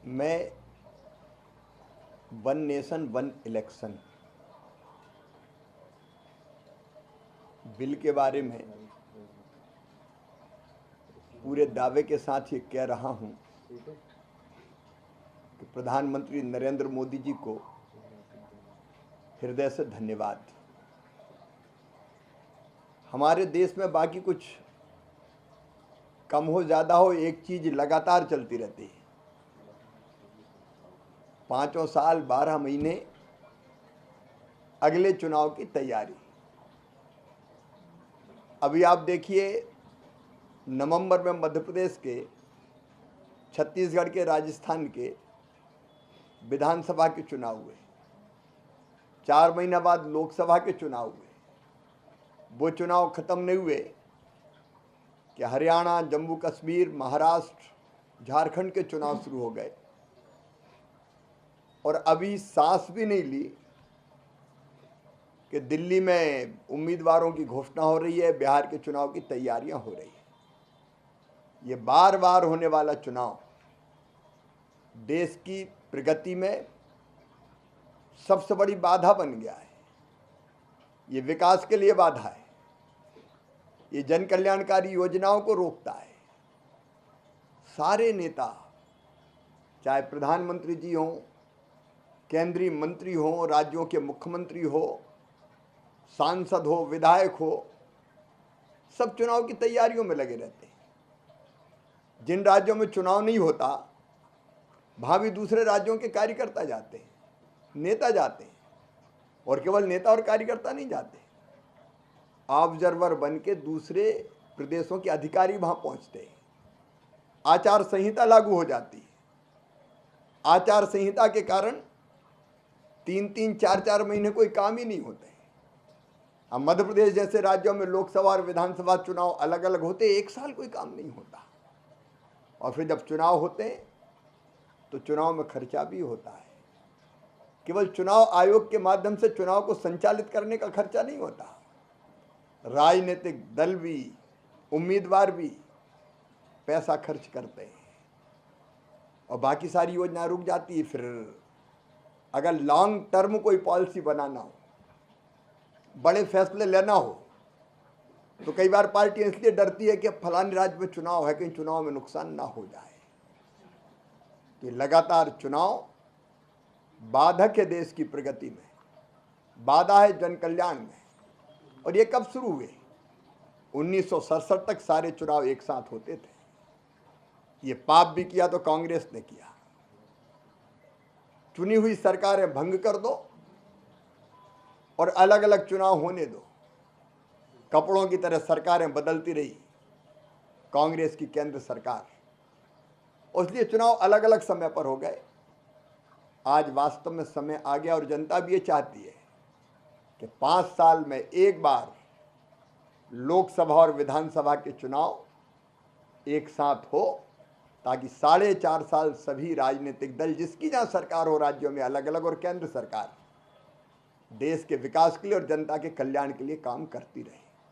मैं one nation one election bill के बारे में पूरे दावे के साथ ये कह रहा हूं कि प्रधानमंत्री नरेंद्र मोदी जी को हृदय से धन्यवाद। हमारे देश में बाकी कुछ कम हो ज़्यादा हो, एक चीज़ लगातार चलती रहती है। 5 साल 12 महीने अगले चुनाव की तैयारी। अभी आप देखिए, नवंबर में मध्य प्रदेश के, छत्तीसगढ़ के, राजस्थान के विधानसभा के चुनाव हुए। 4 महीना बाद लोकसभा के चुनाव हुए। वो चुनाव खत्म नहीं हुए कि हरियाणा, जम्मू कश्मीर, महाराष्ट्र, झारखंड के चुनाव शुरू हो गए और अभी सांस भी नहीं ली कि दिल्ली में उम्मीदवारों की घोषणा हो रही है, बिहार के चुनाव की तैयारियां हो रही है। ये बार बार होने वाला चुनाव देश की प्रगति में सबसे बड़ी बाधा बन गया है। ये विकास के लिए बाधा है, ये जन कल्याणकारी योजनाओं को रोकता है। सारे नेता, चाहे प्रधानमंत्री जी हों, केंद्रीय मंत्री हों, राज्यों के मुख्यमंत्री हो, सांसद हो, विधायक हो, सब चुनाव की तैयारियों में लगे रहते हैं। जिन राज्यों में चुनाव नहीं होता, वहां भी दूसरे राज्यों के कार्यकर्ता जाते हैं, नेता जाते हैं, और केवल नेता और कार्यकर्ता नहीं जाते, ऑब्जर्वर बन के दूसरे प्रदेशों के अधिकारी वहां पहुंचते हैं। आचार संहिता लागू हो जाती है। आचार संहिता के कारण 3-3, 4-4 महीने कोई काम ही नहीं होते। अब मध्य प्रदेश जैसे राज्यों में लोकसभा और विधानसभा चुनाव अलग अलग होते, 1 साल कोई काम नहीं होता। और फिर जब चुनाव होते हैं तो चुनाव में खर्चा भी होता है। केवल चुनाव आयोग के माध्यम से चुनाव को संचालित करने का खर्चा नहीं होता, राजनीतिक दल भी, उम्मीदवार भी पैसा खर्च करते हैं और बाकी सारी योजना रुक जाती है। फिर अगर लॉन्ग टर्म कोई पॉलिसी बनाना हो, बड़े फैसले लेना हो, तो कई बार पार्टियां इसलिए डरती है कि फलाने राज्य में चुनाव है, कहीं चुनाव में नुकसान ना हो जाए। तो लगातार चुनाव बाधक है देश की प्रगति में, बाधा है जन कल्याण में। और ये कब शुरू हुए? 1967 तक सारे चुनाव एक साथ होते थे। ये पाप भी किया तो कांग्रेस ने किया। चुनी हुई सरकारें भंग कर दो और अलग अलग चुनाव होने दो। कपड़ों की तरह सरकारें बदलती रही कांग्रेस की केंद्र सरकार, इसलिए चुनाव अलग अलग समय पर हो गए। आज वास्तव में समय आ गया और जनता भी ये चाहती है कि 5 साल में एक बार लोकसभा और विधानसभा के चुनाव एक साथ हो, ताकि 4.5 साल सभी राजनीतिक दल, जिसकी जहां सरकार हो राज्यों में अलग अलग, और केंद्र सरकार देश के विकास के लिए और जनता के कल्याण के लिए काम करती रहे।